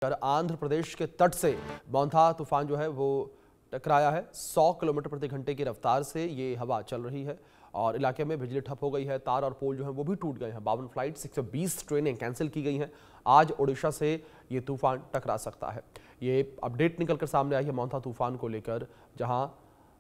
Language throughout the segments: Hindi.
आंध्र प्रदेश के तट से मोंथा तूफान जो है वो टकराया है। 100 किलोमीटर प्रति घंटे की रफ्तार से ये हवा चल रही है और इलाके में बिजली ठप हो गई है। तार और पोल जो है वो भी टूट गए हैं। 52 फ्लाइट्स 120 ट्रेनें कैंसिल की गई हैं। आज ओडिशा से ये तूफान टकरा सकता है। ये अपडेट निकलकर सामने आई है मोंथा तूफान को लेकर, जहां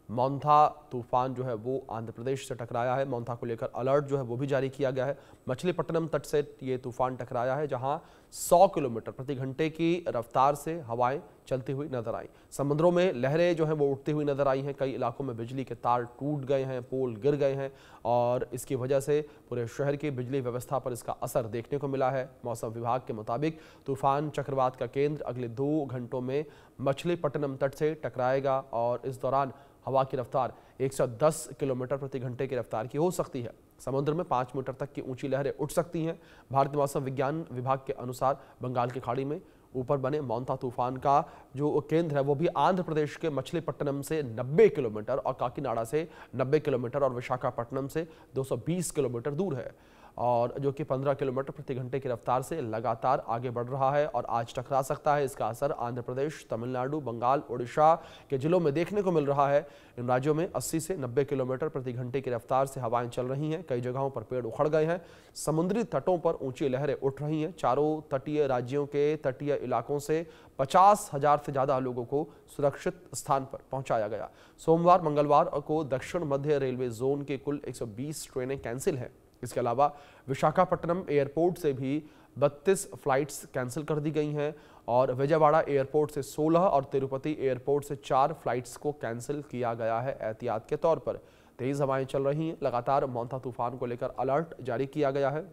मोंथा तूफान जो है वो आंध्र प्रदेश से टकराया है। मोंथा को लेकर अलर्ट जो है वो भी जारी किया गया है। मछलीपट्टनम तट से ये तूफान टकराया है, जहां 100 किलोमीटर प्रति घंटे की रफ्तार से हवाएं चलती हुई नजर आई। समुद्रों में लहरें जो हैं वो उठती हुई नजर आई हैं। कई इलाकों में बिजली के तार टूट गए हैं, पोल गिर गए हैं और इसकी वजह से पूरे शहर की बिजली व्यवस्था पर इसका असर देखने को मिला है। मौसम विभाग के मुताबिक तूफान चक्रवात का केंद्र अगले 2 घंटों में मछलीपट्टनम तट से टकराएगा और इस दौरान हवा की रफ्तार 110 किलोमीटर प्रति घंटे की रफ्तार की हो सकती है। समुद्र में 5 मीटर तक की ऊंची लहरें उठ सकती हैं। भारतीय मौसम विज्ञान विभाग के अनुसार बंगाल की खाड़ी में ऊपर बने मोंथा तूफान का जो केंद्र है वो भी आंध्र प्रदेश के मछलीपट्टनम से 90 किलोमीटर और काकीनाडा से 90 किलोमीटर और विशाखापट्टनम से 220 किलोमीटर दूर है, और जो कि 15 किलोमीटर प्रति घंटे की रफ्तार से लगातार आगे बढ़ रहा है और आज टकरा सकता है। इसका असर आंध्र प्रदेश, तमिलनाडु, बंगाल, ओडिशा के जिलों में देखने को मिल रहा है। इन राज्यों में 80 से 90 किलोमीटर प्रति घंटे की रफ्तार से हवाएं चल रही हैं। कई जगहों पर पेड़ उखड़ गए हैं। समुद्री तटों पर ऊंची लहरें उठ रही हैं। चारों तटीय राज्यों के तटीय इलाकों से 50,000 से ज्यादा लोगों को सुरक्षित स्थान पर पहुंचाया गया। सोमवार मंगलवार को दक्षिण मध्य रेलवे जोन के कुल 120 ट्रेनें कैंसिल हैं। इसके अलावा विशाखापट्टनम एयरपोर्ट से भी 32 फ्लाइट्स कैंसिल कर दी गई हैं और विजयवाड़ा एयरपोर्ट से 16 और तिरुपति एयरपोर्ट से 4 फ्लाइट्स को कैंसिल किया गया है एहतियात के तौर पर। तेज हवाएं चल रही हैं। लगातार मोंथा तूफान को लेकर अलर्ट जारी किया गया है।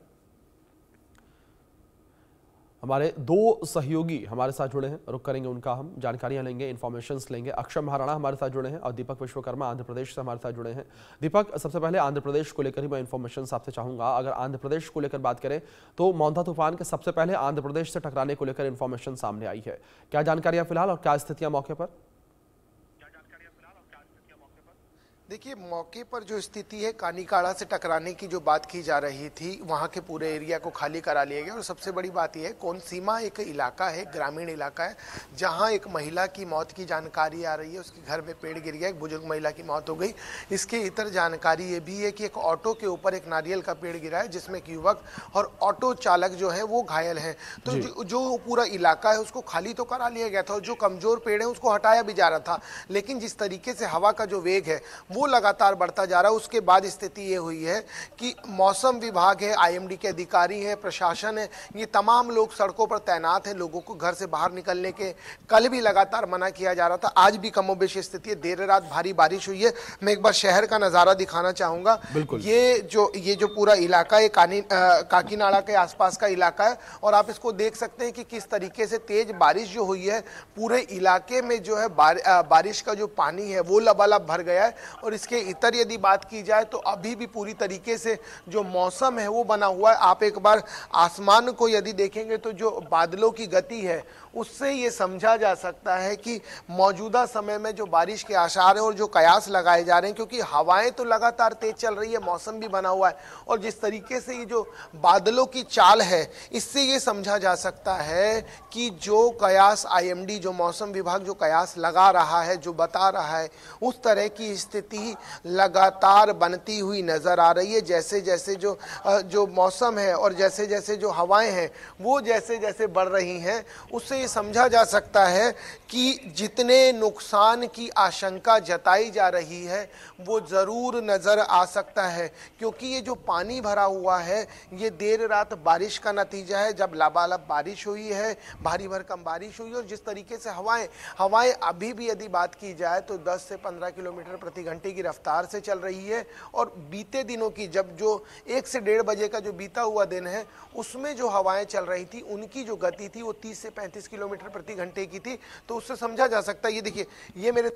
हमारे 2 सहयोगी हमारे साथ जुड़े हैं, रुक करेंगे उनका, हम जानकारियां लेंगे, इन्फॉर्मेशंस लेंगे। अक्षय महाराणा हमारे साथ जुड़े हैं और दीपक विश्वकर्मा आंध्र प्रदेश से हमारे साथ जुड़े हैं। दीपक, सबसे पहले आंध्र प्रदेश को लेकर ही मैं इन्फॉर्मेशन आपसे चाहूंगा। अगर आंध्र प्रदेश को लेकर बात करें तो मोंथा तूफान के सबसे पहले आंध्र प्रदेश से टकराने को लेकर इन्फॉर्मेशन सामने आई है। क्या जानकारियां फिलहाल और क्या स्थितियां मौके पर? देखिए, मौके पर जो स्थिति है, कानीकाड़ा से टकराने की जो बात की जा रही थी, वहाँ के पूरे एरिया को खाली करा लिया गया। और सबसे बड़ी बात यह है, कोनसीमा एक इलाका है, ग्रामीण इलाका है, जहाँ एक महिला की मौत की जानकारी आ रही है। उसके घर में पेड़ गिर गया, एक बुजुर्ग महिला की मौत हो गई। इसके इतर जानकारी ये भी है कि एक ऑटो के ऊपर एक नारियल का पेड़ गिरा है, जिसमें एक युवक और ऑटो चालक जो है वो घायल है। तो जो पूरा इलाका है उसको खाली तो करा लिया गया था और जो कमजोर पेड़ है उसको हटाया भी जा रहा था। लेकिन जिस तरीके से हवा का जो वेग है वो लगातार बढ़ता जा रहा है, उसके बाद स्थिति ये हुई है कि मौसम विभाग है, आईएमडी के अधिकारी हैं, प्रशासन है, ये तमाम लोग सड़कों पर तैनात हैं। लोगों को घर से बाहर निकलने के कल भी लगातार मना किया जा रहा था, आज भी कमोबेश स्थिति है। देर रात भारी बारिश हुई है। मैं एक बार शहर का नजारा दिखाना चाहूंगा। ये जो पूरा इलाका है काकीनाडा के आसपास का इलाका है और आप इसको देख सकते हैं कि किस तरीके से तेज बारिश जो हुई है, पूरे इलाके में जो है बारिश का जो पानी है वो लबालब भर गया है। और इसके इतर यदि बात की जाए तो अभी भी पूरी तरीके से जो मौसम है वो बना हुआ है। आप एक बार आसमान को यदि देखेंगे तो जो बादलों की गति है उससे ये समझा जा सकता है कि मौजूदा समय में जो बारिश के आसार हैं और जो कयास लगाए जा रहे हैं, क्योंकि हवाएं तो लगातार तेज चल रही है, मौसम भी बना हुआ है और जिस तरीके से ये जो बादलों की चाल है, इससे ये समझा जा सकता है कि जो कयास आईएमडी, जो मौसम विभाग जो कयास लगा रहा है, जो बता रहा है, उस तरह की स्थिति लगातार बनती हुई नजर आ रही है। जैसे जैसे जो मौसम है और जैसे जैसे जो हवाएं हैं वो जैसे जैसे बढ़ रही हैं, उससे ये समझा जा सकता है कि जितने नुकसान की आशंका जताई जा रही है वो जरूर नजर आ सकता है। क्योंकि ये जो पानी भरा हुआ है ये देर रात बारिश का नतीजा है। जब लबालब बारिश हुई है, भारी भरकम बारिश हुई, और जिस तरीके से हवाएं अभी भी यदि बात की जाए तो 10 से 15 किलोमीटर प्रति घंटे की रफ्तार से चल रही है। और बीते दिनों की जब जो 1 से 1.5 बजे का जो बीता हुआ दिन है उसमें जो हवाएं चल रही थी उनकी जो गति थी वो 30 से 35 किलोमीटर प्रति घंटे की थी। तो उससे समझा जा सकता है, ये देखिए, ये मेरे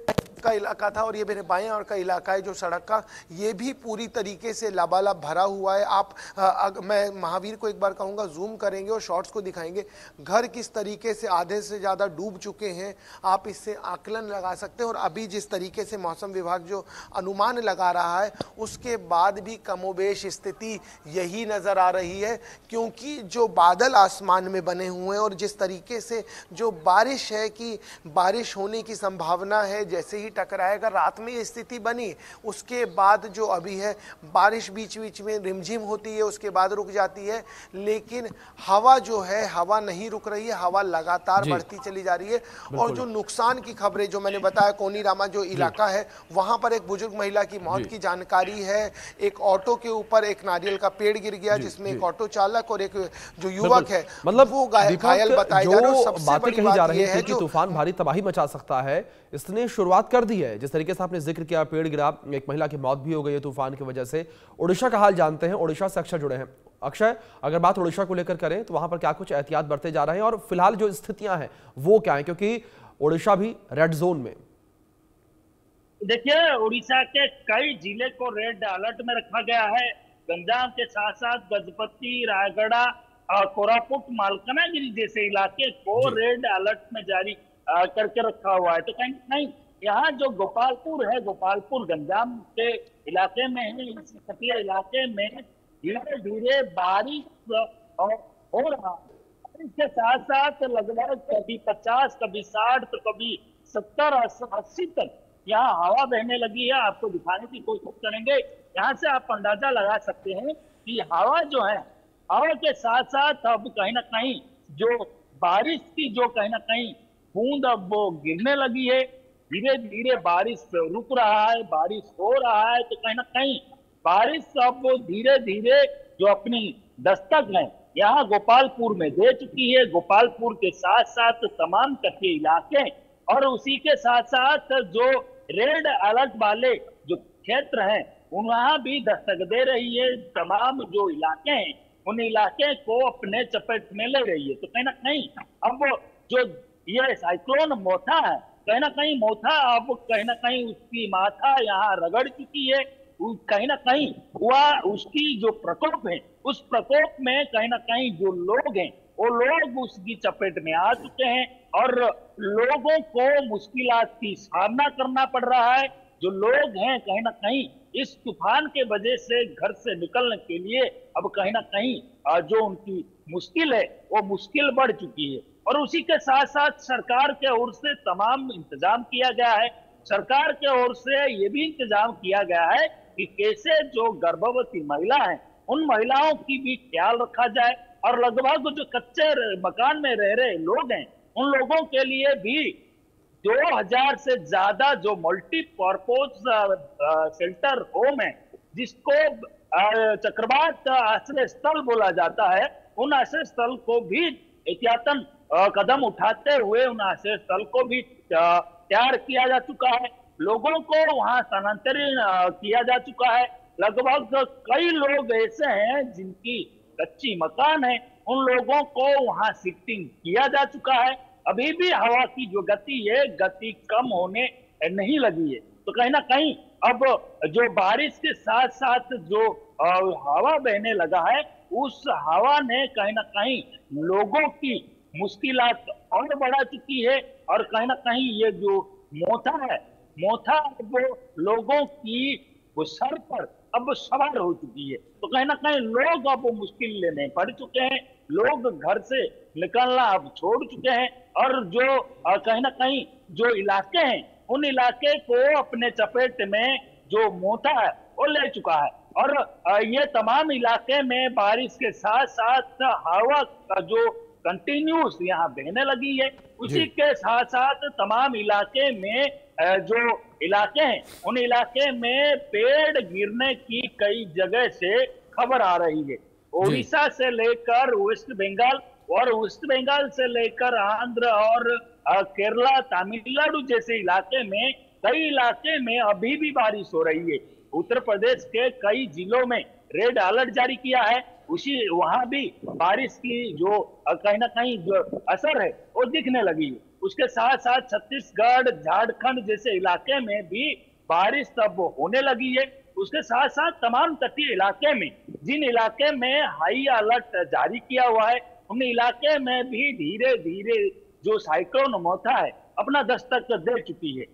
का इलाका था और ये मेरे बाएं और का इलाका है जो सड़क का, ये भी पूरी तरीके से लबालब भरा हुआ है। मैं महावीर को एक बार कहूँगा जूम करेंगे और शॉर्ट्स को दिखाएंगे, घर किस तरीके से आधे से ज़्यादा डूब चुके हैं, आप इससे आकलन लगा सकते हैं। और अभी जिस तरीके से मौसम विभाग जो अनुमान लगा रहा है उसके बाद भी कमोबेश स्थिति यही नजर आ रही है, क्योंकि जो बादल आसमान में बने हुए हैं और जिस तरीके से जो बारिश है कि बारिश होने की संभावना है, जैसे ही टकराएगा रात में ये स्थिति बनी, उसके बाद जो अभी है बारिश बीच बीच में रिमझिम होती है, उसके बाद रुक जाती है, लेकिन हवा जो है हवा नहीं रुक रही है, हवा लगातार बढ़ती चली जा रही है। और जो नुकसान की खबरें जो मैंने बताया, कोनीरामा जो इलाका है वहां पर एक बुजुर्ग महिला की मौत की जानकारी है, एक ऑटो के ऊपर एक नारियल का पेड़ गिर गया जिसमें एक ऑटो चालक और एक जो युवक है मतलब वो घायल बताए जा रहे हैं। सबसे बातें बड़ी कही बात जा रही यह है है कि जो तूफान भारी तबाही मचा सकता है, इसने शुरुआत कर दी है। जिस तरीके से आपने जिक्र किया, पेड़ गिरा, एक महिला की मौत भी हो गई है तूफान की वजह से। ओडिशा का हाल जानते हैं, ओडिशा से अक्षय जुड़े हैं। अक्षय, अगर बात ओडिशा को लेकर करें तो वहां पर क्या कुछ एहतियात बरते जा रहे हैं और फिलहाल जो स्थितियां हैं वो क्या है, क्योंकि ओडिशा भी रेड जोन में। देखिए, उड़ीसा के कई जिले को रेड अलर्ट में रखा गया है। गंजाम के साथ साथ गजपति, रायगढ़, कोरापुट, मालकानगिरी जैसे इलाके को रेड अलर्ट में जारी करके रखा हुआ है। तो कहीं नहीं यहाँ जो गोपालपुर है, गोपालपुर गंजाम के इलाके में है, इस तटीय इलाके में धीरे धीरे बारिश हो रहा है। इसके साथ साथ लगभग कभी 50, कभी 60 तो कभी 70, 80 तक यहाँ हवा बहने लगी है। आपको दिखाने की कोशिश करेंगे। यहाँ से आप अंदाजा लगा सकते हैं कि हवा जो है, हवा के साथ साथ अब कहीं ना कहीं जो बारिश की जो कहीं ना कहीं बूंद अब वो गिरने लगी है। धीरे धीरे बारिश रुक रहा है, बारिश हो रहा है। तो कहीं ना कहीं बारिश अब वो धीरे धीरे जो अपनी दस्तक है यहाँ गोपालपुर में दे चुकी है। गोपालपुर के साथ साथ तमाम तटीय इलाके और उसी के साथ साथ जो रेड अलर्ट वाले जो क्षेत्र हैं वहां भी दस्तक दे रही है। तमाम जो इलाके हैं उन इलाके को अपने चपेट में ले रही है। तो कहीं ना कहीं अब जो ये साइक्लोन मोथा है, कहीं ना कहीं मोथा अब कहीं ना कहीं उसकी माथा यहाँ रगड़ चुकी है। कहीं ना कहीं वह उसकी जो प्रकोप है, उस प्रकोप में कहीं ना कहीं जो लोग हैं वो लोग उसकी चपेट में आ चुके हैं और लोगों को मुश्किलात की सामना करना पड़ रहा है। जो लोग हैं कहीं ना कहीं इस तूफान के वजह से घर से निकलने के लिए अब कहीं ना कहीं जो उनकी मुश्किल है वो मुश्किल बढ़ चुकी है। और उसी के साथ साथ सरकार के ओर से तमाम इंतजाम किया गया है। सरकार के ओर से ये भी इंतजाम किया गया है कि कैसे जो गर्भवती महिला है उन महिलाओं की भी ख्याल रखा जाए और लगभग जो कच्चे मकान में रह रहे लोग हैं उन लोगों के लिए भी 2000 से ज्यादा जो मल्टीपर्पज शेल्टर होम है, जिसको चक्रवात आश्रय स्थल बोला जाता है, उन आश्रय स्थल को भी एहतियातन कदम उठाते हुए उन आश्रय स्थल को भी तैयार किया जा चुका है। लोगों को वहां स्थानांतरित किया जा चुका है। लगभग कई लोग ऐसे हैं जिनकी कच्ची मकान है, उन लोगों को वहां शिफ्टिंग किया जा चुका है। अभी भी हवा की जो गति है, गति कम होने नहीं लगी है। तो कहीं ना कहीं अब जो बारिश के साथ साथ जो हवा बहने लगा है, उस हवा ने कहीं ना कहीं लोगों की मुश्किलात और बढ़ा चुकी है। और कहीं ना कहीं ये जो मोथा है, मोथा वो लोगों की वो सर पर अब सवार हो चुकी है। तो कहीं ना कहीं लोग अब मुश्किल लेने पड़ चुके हैं। लोग घर से निकलना अब छोड़ चुके हैं और जो कहीं ना कहीं जो इलाके हैं उन इलाके को अपने चपेट में जो मोथा है वो ले चुका है। और ये तमाम इलाके में बारिश के साथ साथ हवा का जो कंटिन्यूस यहाँ बहने लगी है, उसी के साथ साथ तमाम इलाके में जो इलाके हैं उन इलाके में पेड़ गिरने की कई जगह से खबर आ रही है। ओडिशा से लेकर वेस्ट बंगाल और वेस्ट बंगाल से लेकर आंध्र और केरला, तमिलनाडु जैसे इलाके में कई इलाके में अभी भी बारिश हो रही है। उत्तर प्रदेश के कई जिलों में रेड अलर्ट जारी किया है। उसी वहां भी बारिश की जो कहीं ना कहीं जो असर है वो दिखने लगी है। उसके साथ साथ छत्तीसगढ़, झारखंड जैसे इलाके में भी बारिश तब होने लगी है। उसके साथ साथ तमाम तटीय इलाके में, जिन इलाके में हाई अलर्ट जारी किया हुआ है, उन इलाके में भी धीरे धीरे जो साइक्लोन मोथा है अपना दस्तक दे चुकी है।